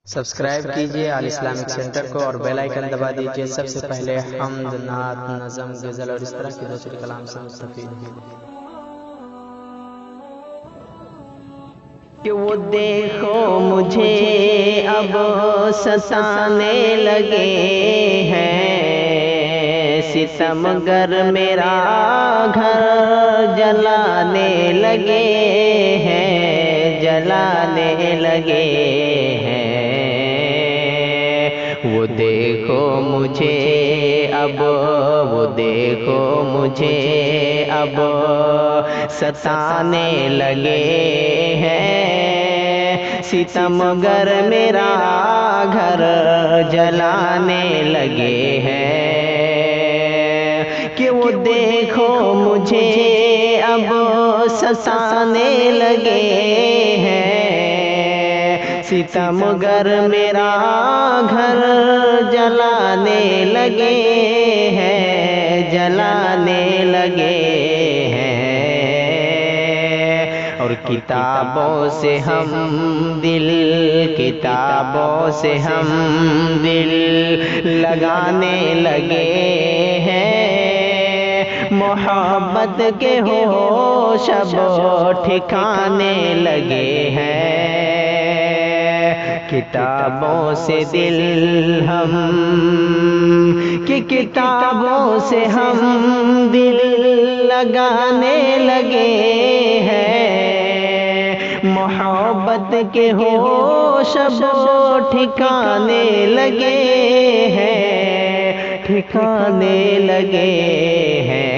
Subscribe کیجئے آل Islamic centre کو اور بیل آئیکن دبا دیجئے سب سے پہلے حمد، نعت، نظم، غزل اور اس طرح کے دوسرے کلام سے مستفید ہیں۔ کہ وہ دیکھو مجھے اب ستانے لگے ہیں، ستمگر میرا گھر جلانے لگے ہیں، جلانے لگے ہیں۔ وہ دیکھو مجھے اب، وہ دیکھو مجھے اب ستانے لگے ہیں، ستمگر میرا گھر جلانے لگے ہیں۔ کہ وہ دیکھو مجھے اب ستانے لگے ہیں، ستمگر میرا گھر جلانے لگے ہیں، جلانے لگے ہیں۔ اور کتابوں سے ہم دل، کتابوں سے ہم دل لگانے لگے ہیں، محبت کے ہوش اب ٹھکانے لگے ہیں۔ کتابوں سے دل ہم، کہ کتابوں سے ہم دل لگانے لگے ہیں، محبت کے ہوش اب ٹھکانے لگے ہیں، ٹھکانے لگے ہیں۔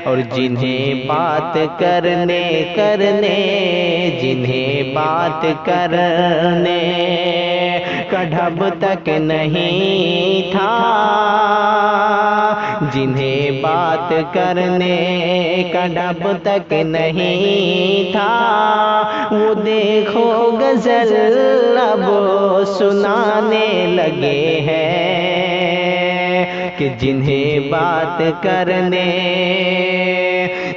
اور جنہیں بات کرنے جنہیں بات کرنے کا ڈھب تک نہیں تھا، جنہیں بات کرنے کا ڈھب تک نہیں تھا، وہ دیکھو غزل اب سنانے لگے ہیں۔ کہ جنہیں بات کرنے،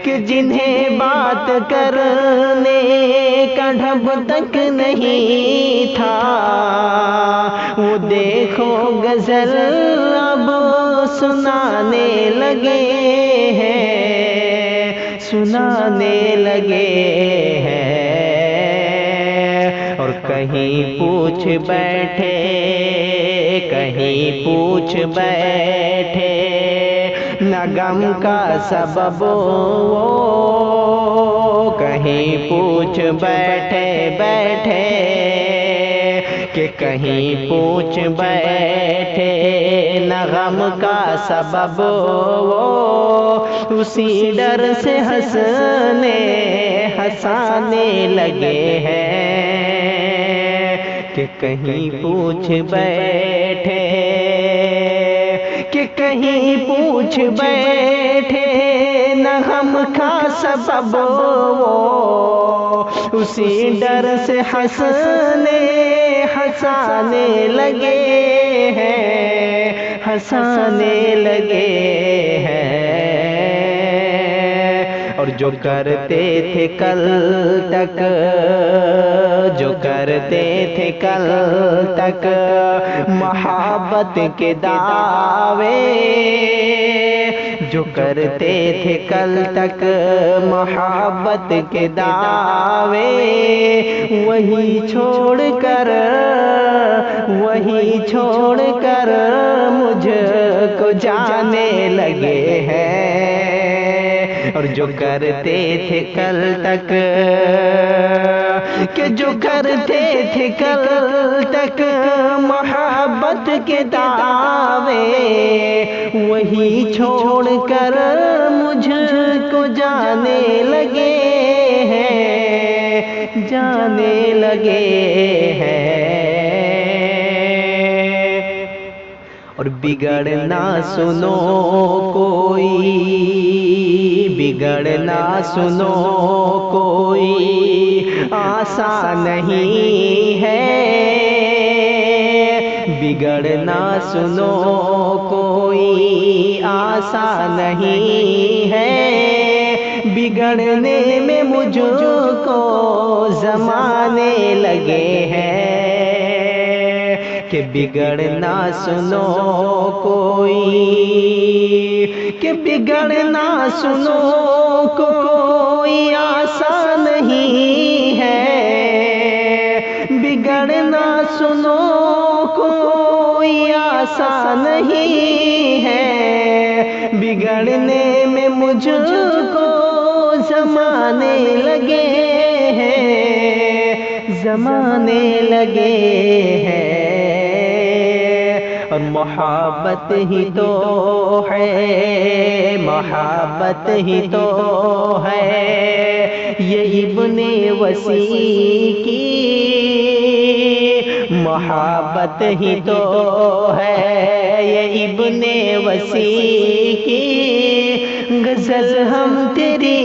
کہ جنہیں بات کرنے کا ڈھب تک نہیں تھا، وہ دیکھو غزل اب سنانے لگے ہیں، سنانے لگے ہیں۔ اور کہیں پوچھ بیٹھے، کہیں پوچھ بیٹھے نہ غم کا سبب وہ، کہیں پوچھ بیٹھے کہ کہیں پوچھ بیٹھے نہ غم کا سبب وہ، اسی ڈر سے ہنسانے لگے ہیں۔ کہ کہیں پوچھ بیٹھے، کہ کہیں پوچھ بیٹھے نہ غم کا سبب وہ، اسی ڈر سے ہنسانے لگے ہیں، ہنسانے لگے ہیں۔ اور جو کرتے تھے کل تک، جو کرتے تھے کل تک محبت کے دعوے، جو کرتے تھے کل تک محبت کے دعوے، وہی چھوڑ کر مجھ کو جانے لگے ہیں۔ اور جو کرتے تھے کل تک، کہ جو کرتے تھے کل تک محبت کے دعوے، وہی چھوڑ کر مجھ کو جانے لگے ہیں، جانے لگے ہیں۔ اور بگڑنا سنو کوئی، بگڑنا سنو کوئی آسان نہیں ہے، بگڑنا سنو کوئی آسان نہیں ہے، بگڑنے میں مجھ کو زمانے لگے کہ بگڑنا سنو کوئی، کہ بگڑنا سنو کوئی آسان نہیں ہے، بگڑنا سنو کوئی آسان نہیں ہے، بگڑنے میں مجھ کو زمانے لگے ہیں، زمانے لگے ہیں، اور محبت ہی تو ہے، محبت ہی تو ہے یہ ابن وسیع کی، محبت ہی تو ہے یہ ابن وسیع کی، غزل ہم تیری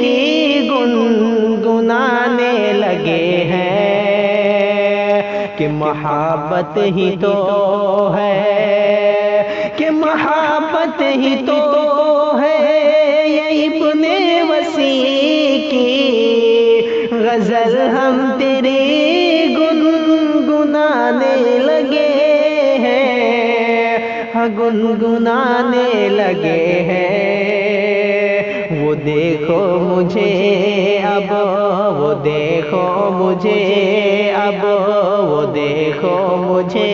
گنگنانے لگے ہیں، کہ محبت ہی تو ہے، کہ محبت ہی تو ہے یہ ابن وسیع کی، غزل ہم تیری گنگنانے لگے ہیں، گنگنانے لگے ہیں، وہ دیکھو مجھے اب، وہ دیکھو مجھے اب، وہ دیکھو مجھے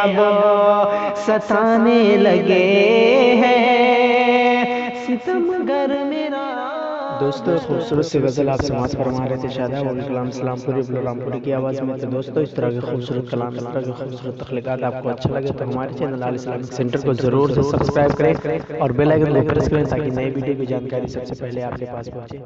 اب ستانے لگے ہیں، ستمگر میرا۔ دوستو خوبصورت سی غزل آپ سماعت فرما رہے تھے شاداب ابوالکلام اسلام پوری بلرام پوری کی آواز میں۔ تو دوستو اس طرح کے خوبصورت کلام، اس طرح کے خوبصورت تخلیقات آپ کو اچھا لگے تو ہمارے چینل علی اسلامک سینٹر کو ضرور سے سبسکرائب کریں اور بیل آئیکن کو پریس کریں تاکہ نئی ویڈیو کی جانکاری سب سے پہلے آپ کے پاس پہنچے۔